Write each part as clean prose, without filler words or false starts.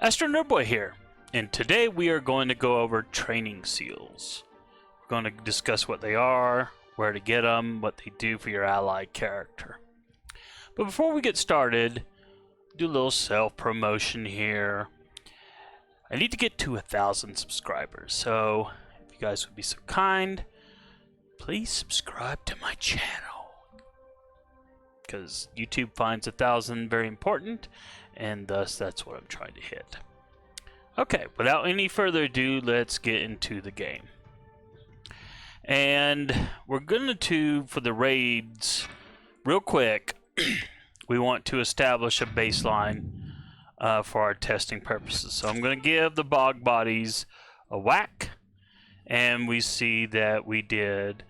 AstroNerdBoy here, and today we are going to go over training seals. We're going to discuss what they are, where to get them, what they do for your allied character. But before we get started, do a little self-promotion here. I need to get to 1,000 subscribers, so if you guys would be so kind, please subscribe to my channel. Because YouTube finds 1,000 very important, and thus that's what I'm trying to hit. Okay, without any further ado, let's get into the game. And we're going to, for the raids, real quick, we want to establish a baseline for our testing purposes. So I'm going to give the bog bodies a whack, and we see that we did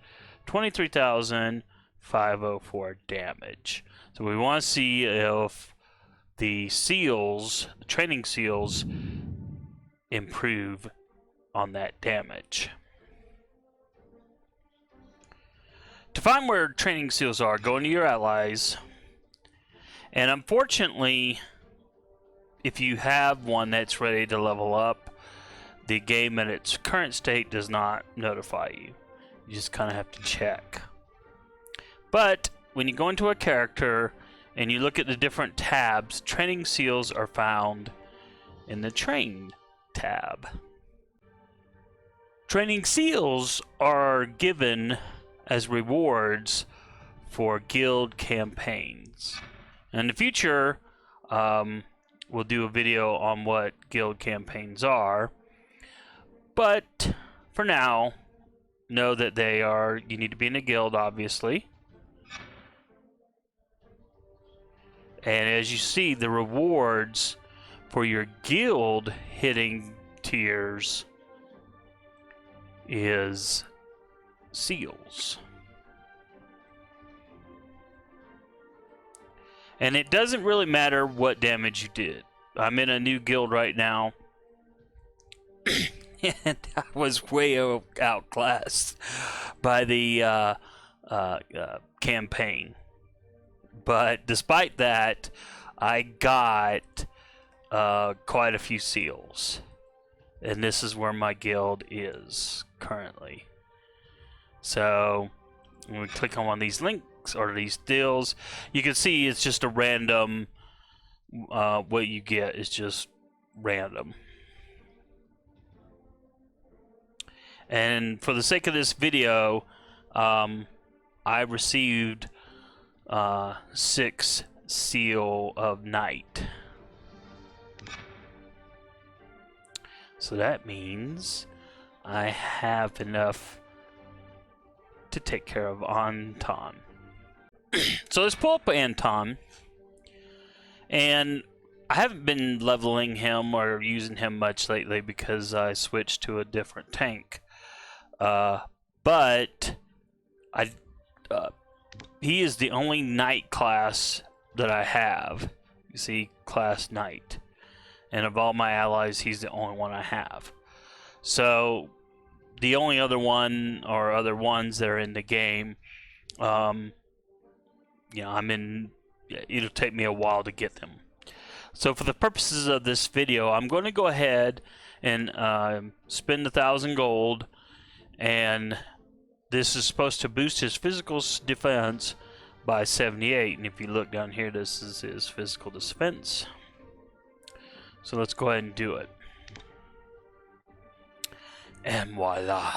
23,504 damage. So we want to see if the seals, the training seals, improve on that damage. To find where training seals are, go into your allies, and unfortunately, if you have one that's ready to level up, the game at its current state does not notify you. You just kind of have to check. But when you go into a character and you look at the different tabs, training seals are found in the train tab. Training seals are given as rewards for guild campaigns. In the future, we'll do a video on what guild campaigns are, but for now, know that they are, you need to be in a guild, obviously. And as you see, the rewards for your guild hitting tiers is seals. And it doesn't really matter what damage you did. I'm in a new guild right now, and I was way outclassed by the campaign. But despite that, I got quite a few seals. And this is where my guild is currently. So when we click on one of these links or these deals, you can see it's just a random, what you get is just random. And for the sake of this video, I received 6 seal of night. So that means I have enough to take care of Anton. So let's pull up Anton, and I haven't been leveling him or using him much lately because I switched to a different tank. But he is the only knight class that I have. You see, class knight. And of all my allies, he's the only one I have. So the only other one or other ones that are in the game, you know, it'll take me a while to get them. So for the purposes of this video, I'm going to go ahead and spend 1,000 gold, and this is supposed to boost his physical defense by 78. And if you look down here, this is his physical defense. So let's go ahead and do it. And voila,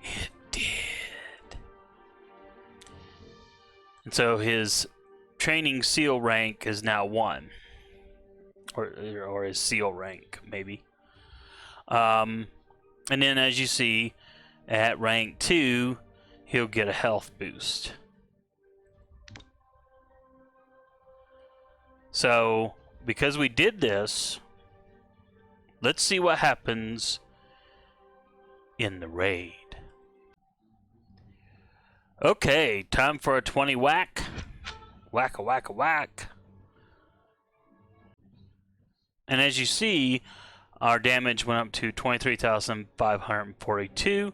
it did. And so his training seal rank is now 1, or his seal rank maybe. And then as you see, at rank 2, he'll get a health boost. So because we did this, let's see what happens in the raid. Okay, time for a 20 whack. Whack a whack a whack. And as you see, our damage went up to 23,542,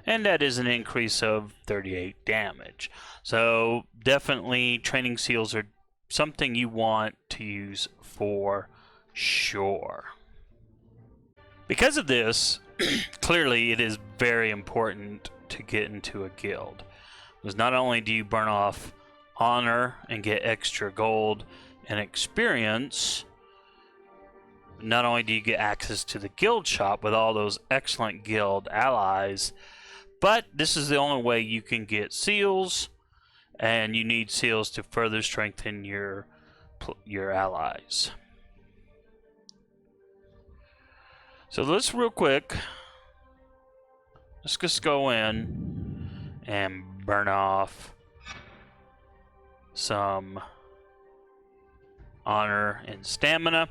and that is an increase of 38 damage. So definitely training seals are something you want to use for Sure. Because of this, clearly it is very important to get into a guild. Because not only do you burn off honor and get extra gold and experience, not only do you get access to the guild shop with all those excellent guild allies, but this is the only way you can get seals, and you need seals to further strengthen your allies. So let's real quick, let's just go in and burn off some honor and stamina.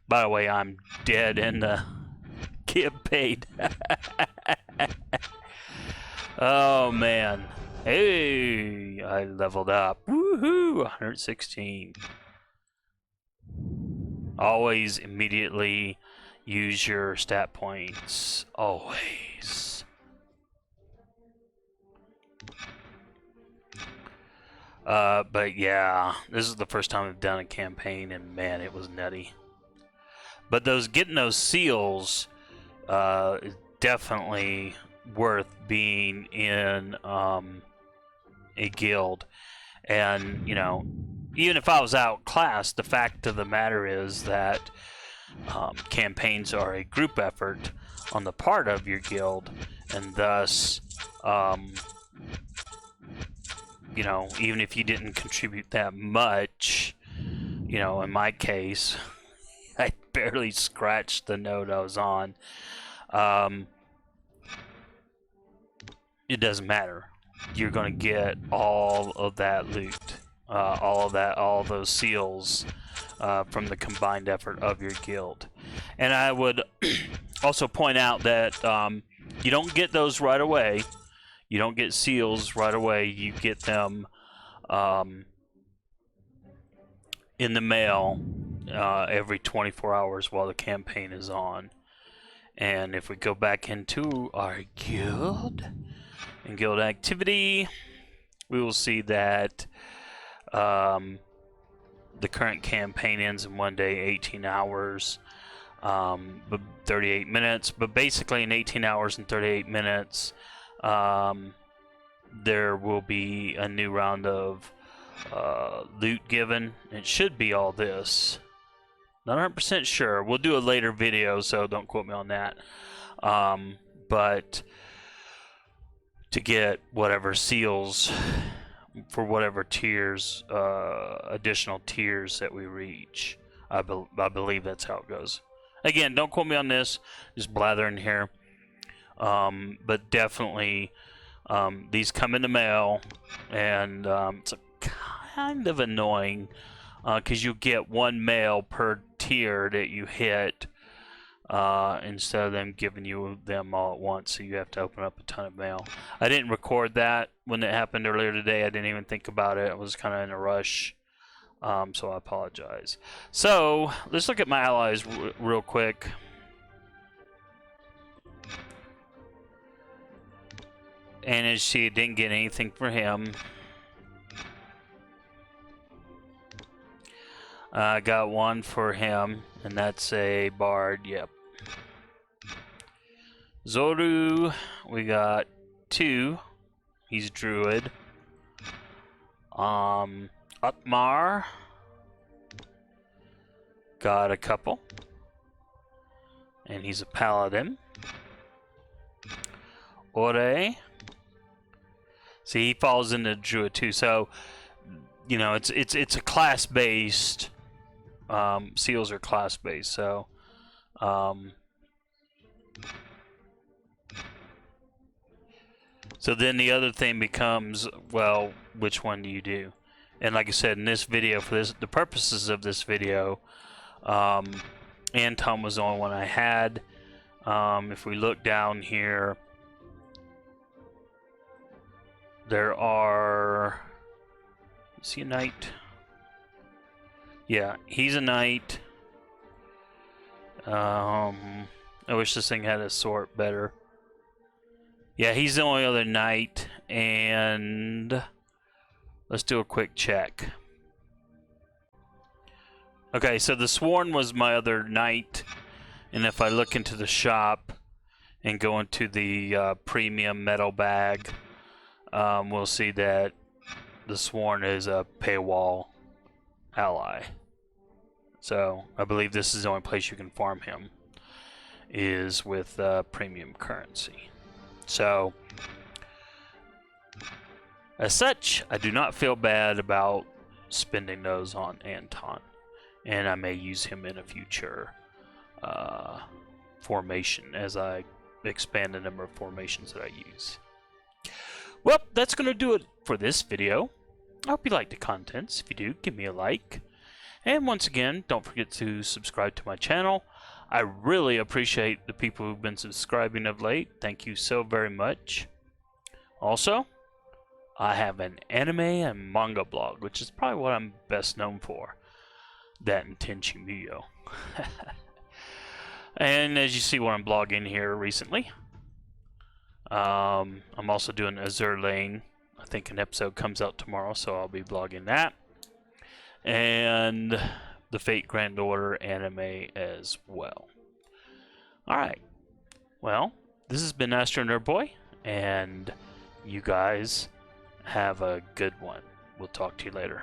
By the way, I'm dead in the campaign. Oh man. Hey, I leveled up. Woohoo! 116. Always immediately use your stat points. Always. But yeah, this is the first time I've done a campaign, and man, it was nutty. But getting those seals is definitely worth being in a guild. And you know, even if I was outclassed, the fact of the matter is that campaigns are a group effort on the part of your guild, and thus you know, even if you didn't contribute that much, you know, in my case, I barely scratched the node I was on. It doesn't matter. You're going to get all of that loot, all those seals from the combined effort of your guild. And I would also point out that you don't get those right away. You don't get seals right away. You get them in the mail every 24 hours while the campaign is on. And if we go back into our guild and guild activity, we will see that the current campaign ends in 1 day, 18 hours, 38 minutes. But basically in 18 hours and 38 minutes, there will be a new round of loot given. It should be all this. Not 100% sure. We'll do a later video, so don't quote me on that. But to get whatever seals for whatever tiers, additional tiers that we reach, I believe that's how it goes. Again, don't quote me on this. Just blathering here. But definitely, these come in the mail, and it's kind of annoying because you get one mail per tier that you hit instead of them giving you them all at once, so you have to open up a ton of mail. I didn't record that when it happened earlier today. I didn't even think about it. I was kind of in a rush, so I apologize. So let's look at my allies real quick. And as you see, it didn't get anything for him. I got one for him, and that's a bard. Yep. Zoru, we got 2. He's druid. Utmar got a couple, and he's a paladin. Ore, see, he falls into druid too. So, you know, it's a class based. Seals are class based. So, so then the other thing becomes, well, which one do you do? And like I said, in this video, for the purposes of this video, Anton was the only one I had. If we look down here, there are, is he a knight? Yeah, he's a knight. I wish this thing had a sort better. Yeah, he's the only other knight, and let's do a quick check. Okay, so the Sworn was my other knight, and if I look into the shop and go into the premium metal bag, we'll see that the Sworn is a paywall ally. So I believe this is the only place you can farm him, is with premium currency. So as such, I do not feel bad about spending those on Anton, and I may use him in a future formation as I expand the number of formations that I use. Well, that's going to do it for this video. I hope you liked the contents. If you do, give me a like. And once again, don't forget to subscribe to my channel. I really appreciate the people who've been subscribing of late. Thank you so very much. Also, I have an anime and manga blog, which is probably what I'm best known for. That and Tenchi Muyo. And as you see what I'm blogging here recently, I'm also doing Azure Lane. I think an episode comes out tomorrow, so I'll be blogging that. And the Fate Grand Order anime as well. Alright. Well, this has been AstroNerdBoy, and you guys have a good one. We'll talk to you later.